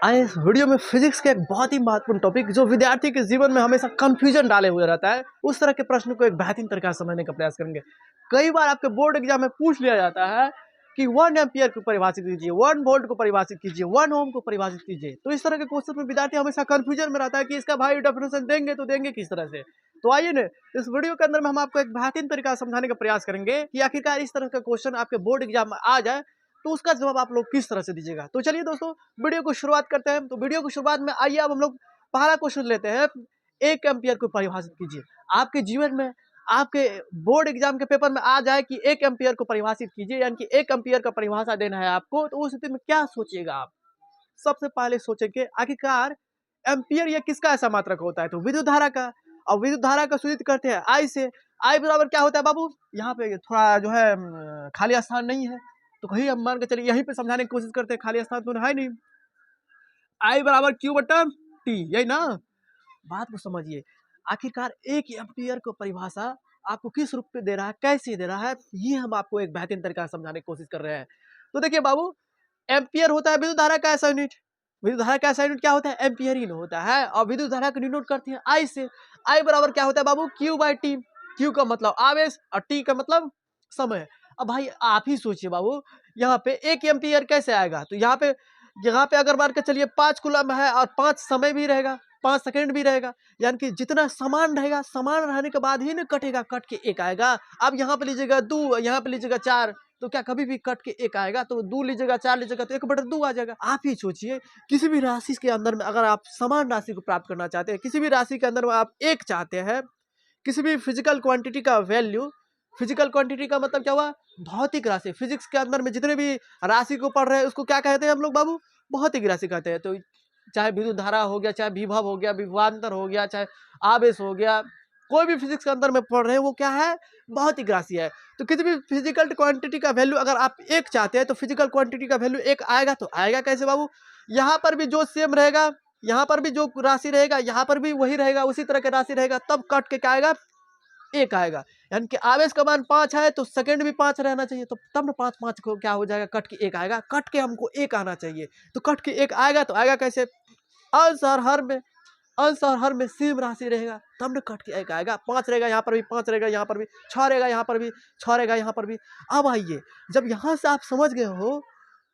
आए इस वीडियो में फिजिक्स का एक बहुत ही महत्वपूर्ण टॉपिक जो विद्यार्थी के जीवन में हमेशा कंफ्यूजन डाले हुए रहता है, उस तरह के प्रश्न को एक बेहतरीन तरीका से समझने का प्रयास करेंगे। कई बार आपके बोर्ड एग्जाम में पूछ लिया जाता है कि 1 एम्पियर को परिभाषित कीजिए, 1 वोल्ट को परिभाषित कीजिए, 1 ओम को परिभाषित कीजिए। तो इस तरह के क्वेश्चन में विद्यार्थी हमेशा कंफ्यूजन में रहता है कि इसका भाई डेफिनेशन देंगे तो देंगे किस तरह से। तो आइए ना, इस वीडियो के अंदर में हम आपको एक बेहतरीन तरीका समझाने का प्रयास करेंगे कि आखिरकार इस तरह का क्वेश्चन आपके बोर्ड एग्जाम में आ जाए तो उसका जवाब आप लोग किस तरह से दीजिएगा। तो चलिए दोस्तों, वीडियो को शुरुआत करते हैं। तो वीडियो की शुरुआत में आइए अब हम लोग पहला क्वेश्चन लेते हैं। 1 एम्पियर को परिभाषित कीजिए। आपके जीवन में आपके बोर्ड एग्जाम के पेपर में आ जाए कि 1 एम्पियर को परिभाषित कीजिए, यानी कि 1 एम्पियर का परिभाषा देना है आपको, तो उस स्थिति में क्या सोचिएगा आप? सबसे पहले सोचेंगे आखिरकार एम्पियर ये किसका ऐसा मात्रक होता है? तो विद्युत धारा का। और विद्युत धारा का सूचित करते हैं आई से। आई बराबर क्या होता है बाबू? यहाँ पे थोड़ा जो है खाली स्थान नहीं है, तो कहीं हम मान के चलिए यहीं पे समझाने की कोशिश करते हैं, खाली स्थान तो है नहीं। आई बराबर क्यू बटा टी, यही ना? बात को समझिए। आखिरकार 1 एम्पियर को परिभाषा आपको किस रूप में दे रहा है, कैसे दे रहा है, ये हम आपको एक बेहतरीन तरीका से समझाने की कोशिश कर रहे हैं। तो देखिए बाबू, एम्पियर होता है विद्युत धारा का ऐसा यूनिट। विद्युत धारा का ऐसा यूनिट क्या होता है? एम्पियर ही होता है। और विद्युत धारा को डिनोट करते हैं आई से। आई बराबर क्या होता है बाबू? Q by T. क्यू का मतलब आवेश और टी का मतलब समय। अब भाई आप ही सोचिए बाबू, यहाँ पे 1 एम्पियर कैसे आएगा? तो यहाँ पे अगर मान के चलिए 5 कूलम है और 5 समय भी रहेगा, 5 सेकंड भी रहेगा, यानी कि जितना समान रहेगा, समान रहने के बाद ही ना कटेगा, कट के 1 आएगा। अब यहाँ पे लीजिएगा 2, यहाँ पे लीजिएगा 4, तो क्या कभी भी कट के 1 आएगा? तो 2 लीजिएगा, 4 लीजिएगा तो 1/2 आ जाएगा। आप ही सोचिए, किसी भी राशि के अंदर में अगर आप समान राशि को प्राप्त करना चाहते हैं, किसी भी राशि के अंदर में आप 1 चाहते हैं, किसी भी फिजिकल क्वांटिटी का वैल्यू, फिजिकल क्वांटिटी का मतलब क्या हुआ? भौतिक राशि। फिजिक्स के अंदर में जितने भी राशि को पढ़ रहे हैं उसको क्या कहते हैं हम लोग बाबू? भौतिक राशि कहते हैं। तो चाहे विद्युत धारा हो गया, चाहे विभव हो गया, विभवांतर हो गया, चाहे आवेश हो गया, कोई भी फिजिक्स के अंदर में पढ़ रहे हैं वो क्या है? भौतिक राशि है। तो किसी भी फिजिकल क्वांटिटी का वैल्यू अगर आप 1 चाहते हैं तो फिजिकल क्वांटिटी का वैल्यू 1 आएगा। तो आएगा कैसे बाबू? यहाँ पर भी जो सेम रहेगा, यहाँ पर भी जो राशि रहेगा, यहाँ पर भी वही रहेगा, उसी तरह का राशि रहेगा, तब कट के क्या आएगा? 1 आएगा। यानी कि आवेश का मान 5 है तो सेकंड भी 5 रहना चाहिए, तो तब ना 5-5 को क्या हो जाएगा? कट के 1 आएगा। कट के हमको 1 आना चाहिए। तो कट के 1 आएगा तो आएगा कैसे? अंश और हर में सेम राशि रहेगा, तब ना कट के 1 आएगा। 5 रहेगा, यहाँ पर भी 5 रहेगा, यहाँ पर भी 6 रहेगा, यहाँ पर भी 6 रहेगा, यहाँ पर भी। अब आइए, जब यहाँ से आप समझ गए हो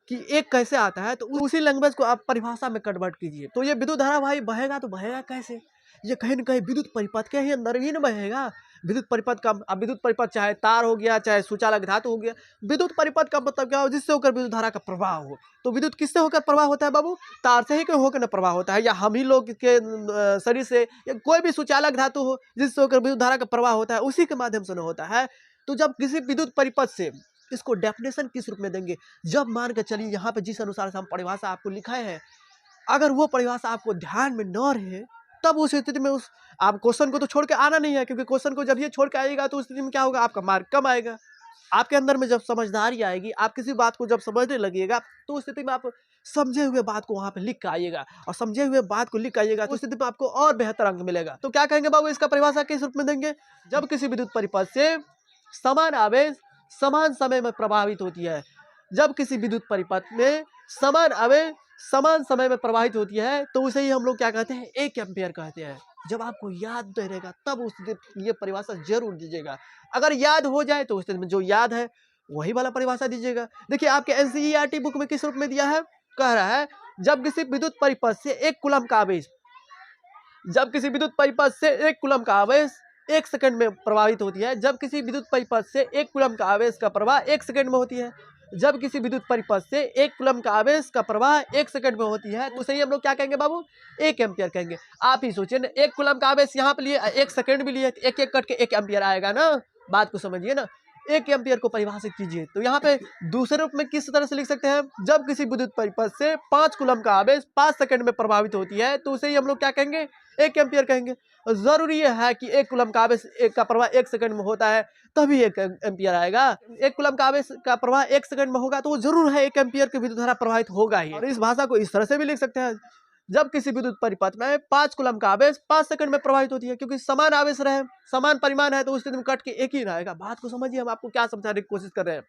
कि 1 कैसे आता है, तो उसी लैंग्वेज को आप परिभाषा में कन्वर्ट कीजिए। तो ये विद्युत धारा भाई बहेगा तो बहेगा कैसे? ये कहीं न कहीं विद्युत परिपथ के ही अंदर ही ना बहेगा। विद्युत परिपथ का, अब विद्युत परिपथ चाहे तार हो गया, चाहे सुचालक धातु हो गया। विद्युत परिपथ का मतलब क्या हो? जिससे होकर विद्युत धारा का प्रवाह हो। तो विद्युत किससे होकर प्रवाह होता है बाबू? तार से ही होकर ना प्रवाह होता है, या हम ही लोग के शरीर से, या कोई भी सुचालक धातु हो जिससे होकर विद्युत धारा का प्रवाह होता है, उसी के माध्यम से ना होता है। तो जब किसी विद्युत परिपथ से इसको डेफिनेशन किस रूप में देंगे? जब मान के चलिए यहाँ पे जिस अनुसार से हम परिभाषा आपको लिखाए हैं, अगर वो परिभाषा आपको ध्यान में न रहे, तब उस स्थिति में उस आप क्वेश्चन को तो छोड़ के आना नहीं है, क्योंकि क्वेश्चन को जब ये छोड़ के आएगा तो उस स्थिति में क्या होगा? आपका मार्क कम आएगा। आपके अंदर में जब समझदारी आएगी, आप किसी बात को जब समझने लगिएगा, तो उस स्थिति में आप समझे हुए बात को वहाँ पे लिख के आइएगा, और समझे हुए बात को लिख के आइएगा तो उस स्थिति में आपको और बेहतर अंक मिलेगा। तो क्या कहेंगे बाबू, इसका परिभाषा किस रूप में देंगे? जब किसी विद्युत परिपथ से समान आवेश समान समय में प्रभावित होती है, जब किसी विद्युत परिपथ में समान आवेश समान समय में प्रवाहित होती है, तो उसे ही हम लोग क्या कहते हैं? 1 एम्पियर कहते हैं। जब आपको याद नहीं रहेगा तब उस दिन ये परिभाषा जरूर दीजिएगा। अगर याद हो जाए तो उस दिन में जो याद है वही वाला परिभाषा दीजिएगा। देखिए आपके एनसीईआरटी बुक में किस रूप में दिया है? कह रहा है जब किसी विद्युत परिपथ से 1 कूलम का आवेश, जब किसी विद्युत परिपथ से 1 कूलम का आवेश 1 सेकंड में प्रवाहित होती है, जब किसी विद्युत परिपथ से 1 कूलम का आवेश का प्रवाह 1 सेकंड में होती है, जब किसी विद्युत परिपथ से 1 कूलम का आवेश का प्रवाह 1 सेकंड में होती है, तो उसे ही हम लोग क्या कहेंगे बाबू? 1 एम्पियर कहेंगे। आप ही सोचिए ना, 1 कूलम का आवेश यहाँ पे लिए, 1 सेकंड भी लिए, 1-1 कट के 1 एम्पियर आएगा ना। बात को समझिए ना। 1 एम्पियर को परिभाषित कीजिए, तो यहाँ पे दूसरे रूप में किस तरह से लिख सकते हैं? जब किसी विद्युत परिपथ से 5 कूलम का आवेश 5 सेकंड में प्रभावित होती है, तो उसे ही हम लोग क्या कहेंगे? 1 एम्पियर कहेंगे। जरूरी है कि 1 कूलम का आवेश का प्रवाह 1 सेकंड में होता है, तभी 1 एम्पियर आएगा। 1 कूलम का आवेश का प्रवाह 1 सेकंड में होगा तो वो जरूर है 1 एम्पियर की विद्युत धारा प्रवाहित होगा ही। और इस भाषा को इस तरह से भी लिख सकते हैं, जब किसी विद्युत परिपथ में 5 कूलम का आवेश 5 सेकंड में प्रवाहित होती है, क्योंकि समान आवेश रहे, समान परिमाण है, तो उस स्थिति में कट के 1 ही रहेगा। बात को समझिए, हम आपको क्या समझाने की कोशिश कर रहे हैं।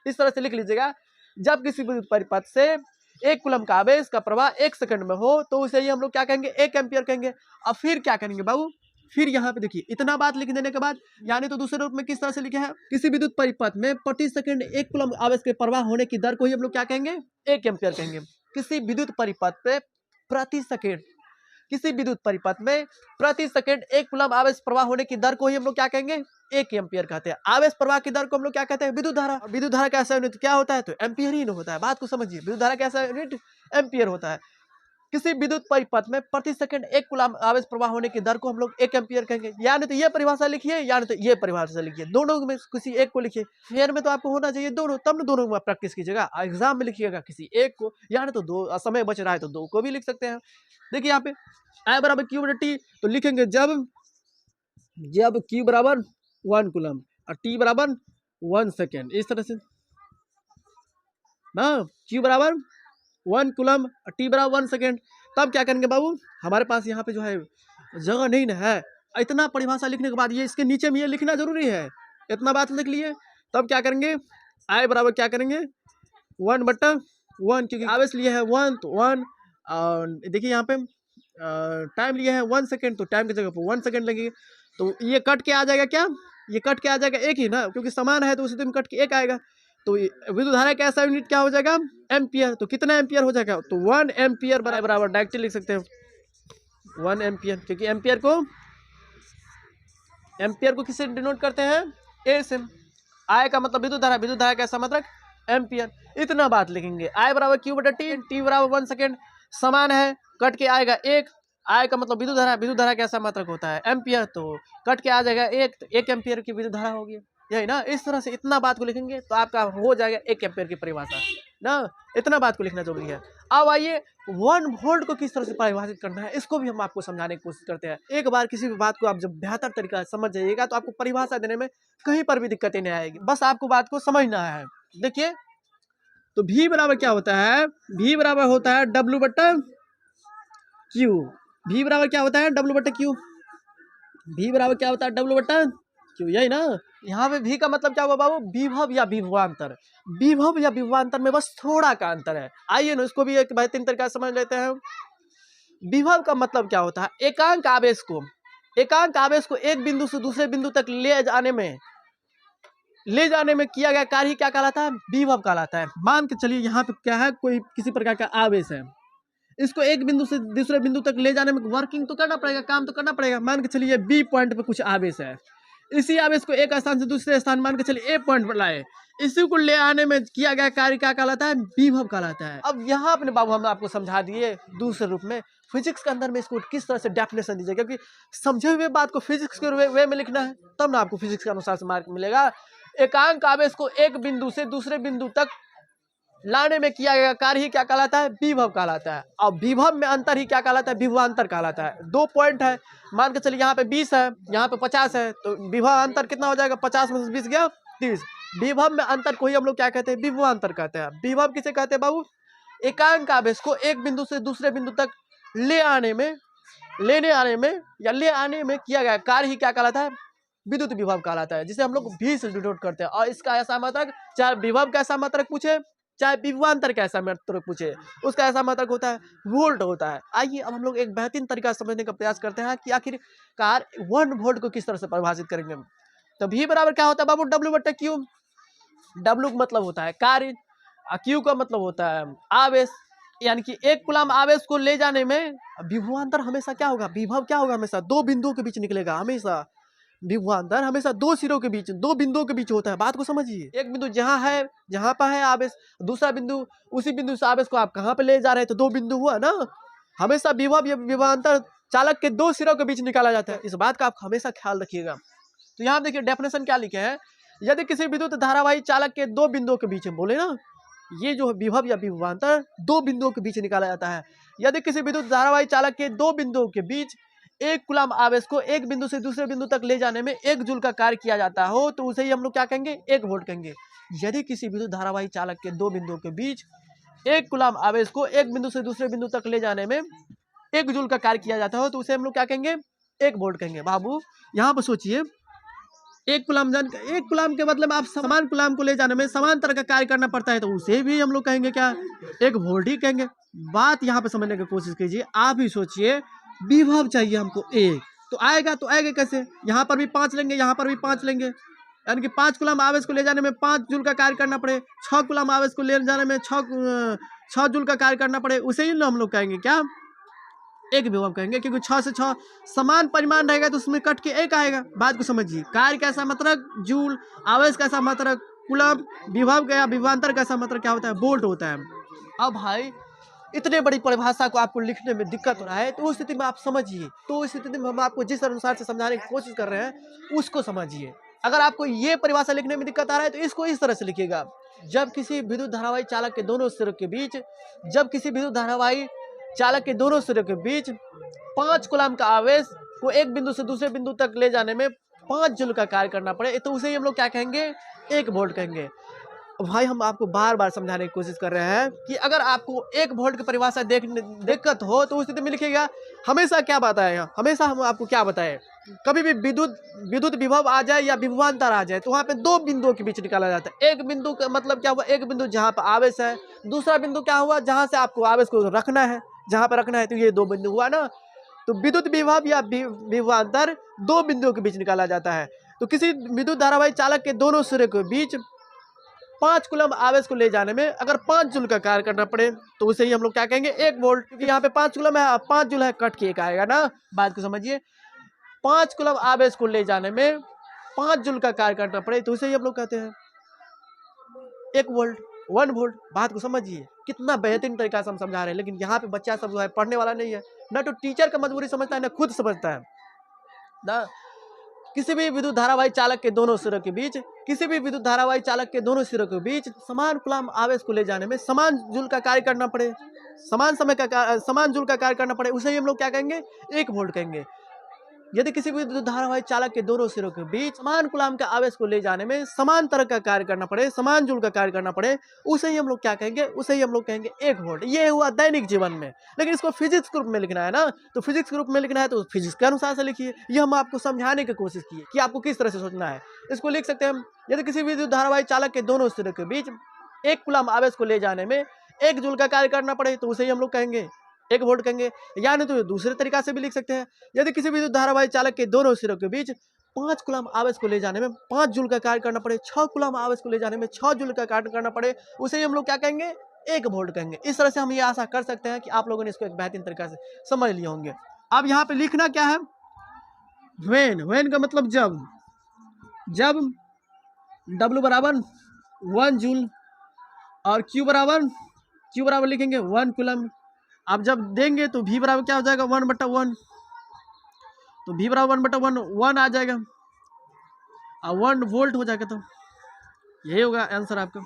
इस तरह से लिख लीजिएगा, जब किसी विद्युत परिपथ से 1 कूलम का आवेश का प्रवाह 1 सेकंड में हो तो उसे ही हम लोग क्या कहेंगे, 1 एम्पियर कहेंगे। अब फिर क्या करेंगे बाबू, फिर यहाँ पे देखिए इतना बात लिख देने के बाद यानी तो दूसरे रूप में किस तरह से लिखे हैं, किसी विद्युत परिपथ में प्रति सेकंड 1 कूलम आवेश के प्रवाह होने की दर को ही हम लोग क्या कहेंगे, 1 एम्पियर कहेंगे। किसी विद्युत परिपथ पे प्रति सेकंड, किसी विद्युत परिपथ में प्रति सेकंड 1 कूलम आवेश प्रवाह होने की दर को ही हम लोग क्या कहेंगे, 1 एम्पियर कहते हैं। आवेश प्रवाह की दर को हम लोग क्या कहते हैं, विद्युत धारा। विद्युत धारा का ऐसा यूनिट क्या होता है, तो एम्पियर ही होता है। बात को समझिए, विद्युत धारा का ऐसा यूनिट एम्पियर होता है। किसी विद्युत परिपथ में प्रति सेकंड 1 कूलम आवेश प्रवाह होने की दर को हम लोग 1 एम्पियर कहेंगे। यानी तो ये परिभाषा लिखिए, यानी तो ये परिभाषा लिखिए, दोनों में किसी एक को लिखिए। फेयर में तो आपको होना चाहिए दोनों, तब ना दोनों में प्रैक्टिस कीजिएगा। एग्जाम में लिखिएगा किसी एक को, यानी तो दो, समय बच रहा है तो दो को भी लिख सकते हैं। देखिए यहाँ पे I बराबर Q बटा T, तो लिखेंगे जब Q बराबर 1 कूलम और T बराबर 1 सेकेंड, इस तरह से ना, Q बराबर 1 कूलम और T बराबर 1 सेकेंड। तब क्या करेंगे बाबू, हमारे पास यहाँ पे जो है जगह नहीं ना है, इतना परिभाषा लिखने के बाद ये इसके नीचे में ये लिखना जरूरी है। इतना बात लिख लिए, तब क्या करेंगे, I बराबर क्या करेंगे 1 बटा 1, क्योंकि आवेश लिए है 1 तो 1, और देखिए यहाँ पे टाइम लिए है 1 सेकेंड, तो टाइम की जगह पर 1 सेकेंड लगेगी। तो ये कट के आ जाएगा क्या, ये कट के आ जाएगा एक ही ना, क्योंकि समान है तो उसी में कट के एक आएगा। तो विद्युत धारा का ऐसा यूनिट क्या हो जाएगा, एम्पियर। तो कितना एम्पियर हो जाएगा, तो 1 एम्पियर बराबर डायरेक्टली लिख सकते हैं 1 एम्पियर, क्योंकि एम्पियर को किससे डिनोट करते हैं, ए से। आई का मतलब विद्युत धारा, विद्युत धारा का ऐसा मतलब एम्पियर। इतना बात लिखेंगे। आई बराबर Q बटा T, T बराबर 1 सेकेंड, समान है, कट के आएगा एक। आई का मतलब विद्युत धारा, विद्युत धारा कैसा मात्रक होता है, एम्पियर, तो कट के आ जाएगा एक, तो 1 एम्पियर की विद्युत धारा होगी, यही ना। इस तरह से इतना बात को लिखेंगे तो आपका हो जाएगा 1 एम्पियर की परिभाषा ना। इतना बात को लिखना जरूरी है। अब आइए 1 वोल्ट को किस तरह से परिभाषित करना है, इसको भी हम आपको समझाने की कोशिश करते हैं। एक बार किसी भी बात को आप जब बेहतर तरीका से समझ जाइएगा तो आपको परिभाषा देने में कहीं पर भी दिक्कतें नहीं आएगी, बस आपको बात को समझना है। देखिए तो V बराबर क्या होता है, V बराबर होता है W बटा Q। V बराबर क्या होता है, W बटा Q। V बराबर क्या होता है, W बटा Q, यही ना। यहाँ पे V का मतलब क्या हुआ बाबू, विभव या विभवांतर। विभव या विभवांतर में बस थोड़ा का अंतर है। आइए ना इसको भी एक बेहतरीन तरीका से समझ लेते हैं। विभव का मतलब क्या होता है, एकांक आवेश को एक बिंदु से दूसरे बिंदु तक ले जाने में किया गया कार्य क्या कहलाता है, विभव कहलाता है। मान के चलिए यहाँ पे क्या है, कोई किसी प्रकार का आवेश है, इसको एक बिंदु से दूसरे बिंदु तक ले जाने में वर्किंग तो करना पड़ेगा, काम तो करना पड़ेगा। मान के चलिए बी पॉइंट पे कुछ आवेश है, इसी आवेश को एक स्थान से दूसरे स्थान मान के चलिए ए पॉइंट पर लाए, इसी को ले आने में किया गया कार्य क्या कहलाता है, विभव कहलाता है। अब यहाँ अपने बाबू हम आपको समझा दिए दूसरे रूप में, फिजिक्स के अंदर में इसको किस तरह से डेफिनेशन दीजिए, क्योंकि समझे हुए बात को फिजिक्स के वे में लिखना है, तब ना आपको फिजिक्स के अनुसार से मार्क मिलेगा। एकांक आवेश को एक बिंदु से दूसरे बिंदु तक लाने में किया गया कार्य ही क्या कहलाता है, विभव कहलाता है। और विभव में अंतर ही क्या कहलाता है, विभवांतर कहलाता है। 2 पॉइंट है, मान के चलिए यहाँ पे 20 है, यहाँ पे 50 है, तो विभव अंतर कितना हो जाएगा, 50 में से 20 गया 30। विभव में अंतर को ही हम लोग क्या कहते हैं, विभवांतर कहते हैं। विभव किसे कहते हैं बाबू, एकांक आवेश को एक बिंदु से दूसरे बिंदु तक ले आने में किया गया कार्य ही क्या कहलाता है, विद्युत विभव कहलाता है, जिसे हम लोग V से डिनोट करते हैं। और इसका ऐसा मात्रक, चाहे विभव का ऐसा मात्रक पूछे चाहे विभवांतर का ऐसा मात्रक पूछे, उसका ऐसा मात्रक होता है वोल्ट होता है। आइए अब हम लोग एक बेहतरीन तरीका समझने का प्रयास करते हैं कि आखिरकार 1 वोल्ट को किस तरह से परिभाषित करेंगे। तो V बराबर क्या होता है बाबू, W बटा Q। W का मतलब होता है कार्य, Q का मतलब होता है आवेश, यानी कि 1 कूलम आवेश को ले जाने में विभवांतर हमेशा क्या होगा, विभव क्या होगा, हमेशा 2 बिंदुओं के बीच निकलेगा। हमेशा विभवांतर हमेशा 2 सिरों के बीच, 2 बिंदुओं के बीच होता है। बात को समझिए, एक बिंदु जहाँ पर है आवेश, दूसरा बिंदु, उसी बिंदु से आवेश को आप कहाँ पे ले जा रहे हैं, तो 2 बिंदु हुआ ना। हमेशा विभव या विभवांतर चालक के 2 सिरों के बीच निकाला जाता है, इस बात का आप हमेशा ख्याल रखिएगा। तो यहाँ देखिए डेफिनेशन क्या लिखे हैं, यदि किसी विद्युत धारावाही चालक के 2 बिंदुओं के बीच, बोले ना, ये जो विभव या विभवांतर 2 बिंदुओं के बीच निकाला जाता है। यदि किसी विद्युत धारावाही चालक के 2 बिंदुओं के बीच 1 कूलम आवेश को एक बिंदु से दूसरे बिंदु तक ले जाने में 1 जूल का कार्य किया जाता हो, तो उसे ही हम लोग क्या कहेंगे, 1 वोल्ट कहेंगे। यदि किसी विद्युत धारावाही चालक के 2 बिंदुओं के बीच 1 कूलम आवेश को एक बिंदु से दूसरे बिंदु तक ले जाने में 1 जूल का कार्य किया जाता हो, तो उसे हम लोग क्या कहेंगे, 1 वोल्ट कहेंगे। बाबू यहाँ पर सोचिए, एक कूलाम एक कूलाम के मतलब आप समान कूलाम को ले जाने में समान तरह का कार्य करना पड़ता है, तो उसे भी हम लोग कहेंगे क्या, एक वोल्ट ही कहेंगे। बात यहाँ पे समझने की कोशिश कीजिए, आप ही सोचिए विभव चाहिए हमको एक, तो आएगा कैसे, यहाँ पर भी 5 लेंगे, यहाँ पर भी 5 लेंगे, यानी कि 5 कूलाम आवेश को ले जाने में 5 जूल का कार्य करना पड़े, 6 कूलाम आवेश को ले जाने में 6 जूल का कार्य करना पड़े, उसे ही हम लोग कहेंगे क्या, एक विभव कहेंगे, क्योंकि 6 से 6 समान परिमाण रहेगा तो उसमें कट के एक आएगा। बात को समझिए, कार्य कैसा मात्रक जूल, आवेश कैसा मात्रक कूलम, विभव का या विभवांतर कैसा मात्रक क्या होता है, वोल्ट होता है। अब भाई इतने बड़ी परिभाषा को आपको लिखने में दिक्कत हो रहा है, तो उस स्थिति में आप समझिए, तो उस स्थिति में हम आपको जिस अनुसार से समझाने की कोशिश कर रहे हैं उसको समझिए। अगर आपको ये परिभाषा लिखने में दिक्कत आ रहा है तो इसको इस तरह से लिखिएगा, जब किसी विद्युत धारावाही चालक के दोनों सिरों के बीच, जब किसी विद्युत धारावाही चालक के दोनों सिरों के बीच 5 कूलाम का आवेश को एक बिंदु से दूसरे बिंदु तक ले जाने में 5 जूल का कार्य करना पड़े, तो उसे ही हम लोग क्या कहेंगे, 1 वोल्ट कहेंगे। भाई हम आपको बार बार समझाने की कोशिश कर रहे हैं कि अगर आपको 1 वोल्ट की परिभाषा दिक्कत हो तो उस स्थिति में लिखिएगा, हमेशा क्या बताए, हमेशा हम आपको क्या बताए, कभी भी विद्युत विभव आ जाए या विभवांतर आ जाए तो वहाँ पे 2 बिंदुओं के बीच निकाला जाता है। एक बिंदु का मतलब क्या हुआ, एक बिंदु जहाँ पर आवेश है, दूसरा बिंदु क्या हुआ जहाँ से आपको आवेश को रखना है, जहाँ पर रखना है, तो ये 2 बिंदु हुआ ना। तो विद्युत विभव या विभवांतर 2 बिंदुओं के बीच निकाला जाता है। तो किसी विद्युत धारावाही चालक के दोनों सिरे के बीच 5 कूलम आवेश को ले जाने में अगर 5 जूल का कार्य करना पड़े तो उसे ही हम लोग क्या कहेंगे, 1 वोल्ट, क्योंकि यहाँ पे 5 कूलम है, 5 जूल है, कट के एक आएगा ना। बात को समझिए, 5 कूलम आवेश को ले जाने में 5 जूल का कार्य करना पड़े तो उसे ही हम लोग कहते हैं 1 वोल्ट, 1 वोल्ट। बात को समझिए, कितना बेहतरीन तरीका से हम समझा रहे हैं, लेकिन यहाँ पे बच्चा सब जो है पढ़ने वाला नहीं है, ना तो टीचर का मजबूरी समझता है ना खुद समझता है ना। किसी भी विद्युत धारावाही चालक के दोनों सिरों के बीच, किसी भी विद्युत धारावाही चालक के दोनों सिरों के बीच समान कूलाम आवेश को ले जाने में समान जूल का कार्य करना पड़े, समान जूल का कार्य करना पड़े, उसे ही हम लोग क्या कहेंगे, 1 वोल्ट कहेंगे। यदि किसी भी विद्युत धारावाही चालक के दोनों सिरों के बीच समान कूलाम के आवेश को ले जाने में समान तरह का कार्य करना पड़े, समान जूल का कार्य करना पड़े, उसे ही हम लोग क्या कहेंगे, उसे ही हम लोग कहेंगे 1 वोल्ट। ये हुआ दैनिक जीवन में, लेकिन इसको फिजिक्स ग्रुप में लिखना है ना, तो फिजिक्स ग्रुप में लिखना है तो फिजिक्स के अनुसार से लिखिए। ये हम आपको समझाने की कोशिश की कि आपको किस तरह से सोचना है। इसको लिख सकते हैं हम, यदि किसी विद्युत धारावाही चालक के दोनों सिरों के बीच 1 कूलाम आवेश को ले जाने में 1 जूल का कार्य करना पड़े तो उसे ही हम लोग कहेंगे 1 वोल्ट कहेंगे। या नहीं तो दूसरे तरीका से भी लिख सकते हैं, यदि किसी विद्युत धारावाही चालक के दोनों सिरों के बीच 5 कूलाम आवेश को ले जाने में 5 जूल का कार्य करना पड़े, 6 कूलाम आवेश को ले जाने में 6 जूल का कार्य करना पड़े, उसे ही हम लोग क्या कहेंगे, 1 वोल्ट कहेंगे। इस तरह से हम ये आशा कर सकते हैं कि आप लोगों ने इसको एक बेहतरीन तरीका से समझ लिए होंगे। अब यहाँ पे लिखना क्या है, व्हेन का मतलब जब W बराबर 1 जूल और Q बराबर लिखेंगे 1 कूलम। आप जब देंगे तो V बराबर क्या हो जाएगा, 1/1, तो V बराबर 1/1 1 आ जाएगा और 1 वोल्ट हो जाएगा। तो यही होगा आंसर आपका।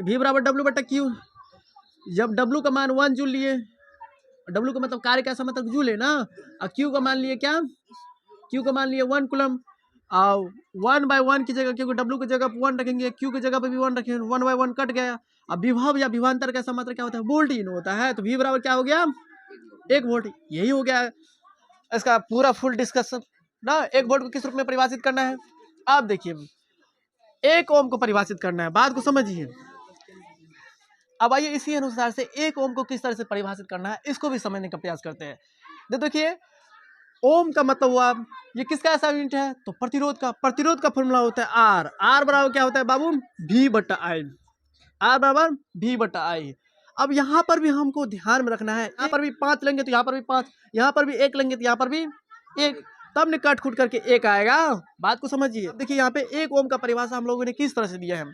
V बराबर W/Q, जब W का मान 1 जूल लिए, W का मतलब कार्य कैसा मतलब जूल है ना, और Q का मान लिए क्या, Q का मान लिए 1 कूलम, और 1/1 की जगह, क्योंकि W की जगह 1 रखेंगे, Q की जगह पे भी 1 रखेंगे, 1/1 कट गया। अब विभव या विभवांतर कैसा मतलब क्या होता है, वोल्ट इन होता है, तो V बराबर क्या हो गया, 1 वोल्ट। यही हो गया इसका पूरा फुल डिस्कशन ना। 1 वोल्ट को किस रूप में परिभाषित करना है, आप देखिए 1 ओम को परिभाषित करना है। बात को समझिए, अब आइए इसी अनुसार से 1 ओम को किस तरह से परिभाषित करना है इसको भी समझने का प्रयास करते हैं। देखिए ओम का मतलब हुआ, ये किसका ऐसा यूनिट है, तो प्रतिरोध का फॉर्मूला होता है R बराबर क्या होता है बाबू, V/I, R बराबर V/I। अब यहाँ पर भी हमको ध्यान में रखना है, यहाँ पर भी 5 लेंगे तो यहाँ पर भी 5, यहाँ पर भी 1 लेंगे तो यहाँ पर भी 1, तब ने कट खुट करके 1 आएगा। बात को समझिए, देखिए यहाँ पे 1 ओम का परिभाषा हम लोगों ने किस तरह से दिया है,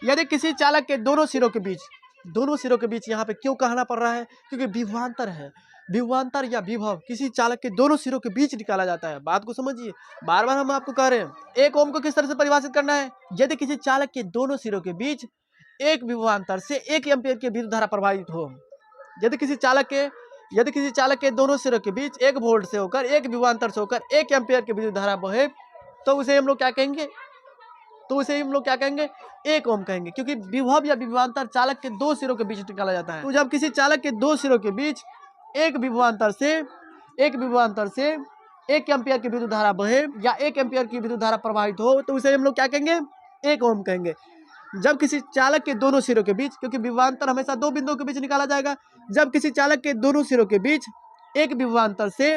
यदि किसी चालक के दोनों सिरों के बीच यहाँ पे क्यों कहना पड़ रहा है, क्योंकि विभवांतर है, विभवांतर या विभव किसी चालक के दोनों सिरों के बीच निकाला जाता है। बात को समझिए, बार बार हम आपको कह रहे हैं 1 ओम को किस तरह से परिभाषित करना है, यदि किसी चालक के दोनों सिरों के बीच एक विभवांतर से 1 एम्पीयर की विद्युत धारा प्रवाहित हो, यदि किसी चालक के दोनों सिरों के बीच 1 वोल्ट से होकर 1 विभवांतर से होकर 1 एम्पीयर की विद्युत धारा बहे, तो उसे हम लोग क्या कहेंगे, तो उसे हम लोग क्या कहेंगे, 1 ओम कहेंगे, क्योंकि विभव या विभवांतर चालक के 2 सिरों के बीच निकाला जाता है। तो जब किसी चालक के 2 सिरों के बीच एक विभवांतर से 1 एम्पियर की विद्युत धारा बहे या 1 एम्पियर की विद्युत धारा प्रवाहित हो, तो उसे हम लोग क्या कहेंगे, 1 ओम कहेंगे। जब किसी चालक के दोनों सिरों के बीच, क्योंकि विभवांतर हमेशा 2 बिंदुओं के बीच निकाला जाएगा, जब किसी चालक के दोनों सिरों के बीच एक विभवांतर से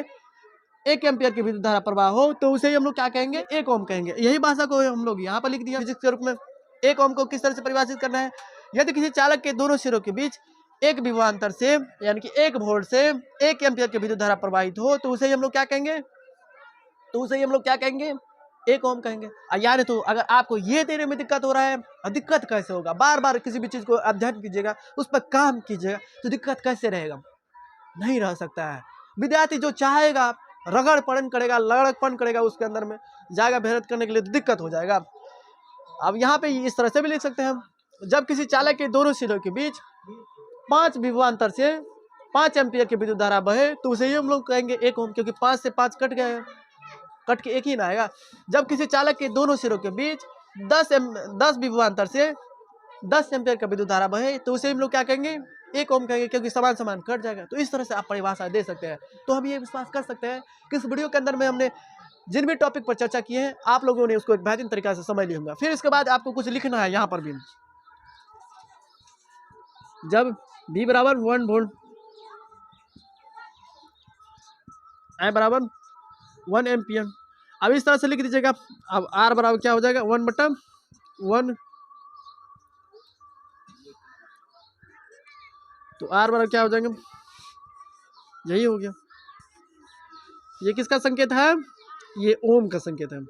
1 एम्पियर की विद्युत धारा प्रवाह हो, तो उसे हम लोग क्या कहेंगे, 1 ओम कहेंगे। यही भाषा को हम लोग यहाँ पर लिख दिया फिजिक्स के रूप में। 1 ओम को किस तरह से परिभाषित करना है, यदि किसी चालक के दोनों सिरों के बीच एक विभवांतर से यानी कि 1 वोल्ट से 1 एम्पियर की विद्युत धारा प्रवाहित हो, तो उसे हम लोग क्या कहेंगे, 1 ओम कहेंगे। यानी तो अगर आपको ये देने में दिक्कत हो रहा है, दिक्कत कैसे होगा, बार बार किसी भी चीज को अध्ययन कीजिएगा, उस पर काम कीजिएगा, तो दिक्कत कैसे रहेगा, नहीं रह सकता है। विद्यार्थी जो चाहेगा रगड़पन करेगा, लड़कपन करेगा, उसके अंदर में जाएगा मेहनत करने के लिए, तो दिक्कत हो जाएगा। अब यहाँ पे इस तरह से भी लिख सकते हैं हम, जब किसी चालक के दोनों सिरों के बीच 5 विभवांतर से 5 एम्पियर की विद्युत धारा बहे, तो उसे ही हम लोग कहेंगे 1 ओम, क्योंकि 5 से 5 कट गए, कट के 1 ही ना आएगा। जब किसी चालक के दोनों सिरों के बीच 10 विभवांतर से 10 एम्पियर का विद्युत धारा बहे, तो उसे हम लोग क्या कहेंगे, 1 ओम कहेंगे, क्योंकि समान समान कट जाएगा। तो इस तरह से आप परिभाषा दे सकते हैं। तो हम ये विश्वास कर सकते हैं कि इस वीडियो के अंदर में हमने जिन भी टॉपिक पर चर्चा की है, आप लोगों ने उसको एक बेहतरीन तरीका से समझ लिया होगा। फिर इसके बाद आपको कुछ लिखना है यहाँ पर भी, जब V बराबर 1 वोल्ट, I बराबर 1 एम्पियर, अब इस तरह से लिख दीजिएगा। अब R बराबर क्या हो जाएगा, 1/1, तो R बराबर क्या हो जाएगा, यही हो गया। ये किसका संकेत है, ये ओम का संकेत है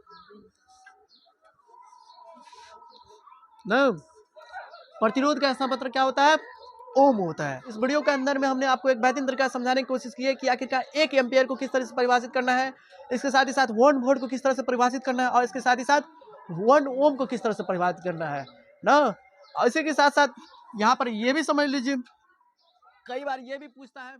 ना। प्रतिरोध का स्थानापत्र क्या होता है, ओम होता है। इस वीडियो के अंदर में हमने आपको एक बेहतरीन तरीका समझाने की कोशिश की है कि आखिरकार 1 एम्पियर को किस तरह से परिभाषित करना है, इसके साथ ही साथ 1 वोल्ट को किस तरह से परिभाषित करना है, और इसके साथ ही साथ 1 ओम को किस तरह से परिभाषित करना है ना। और इसी के साथ साथ यहाँ पर ये भी समझ लीजिए, कई बार ये भी पूछता है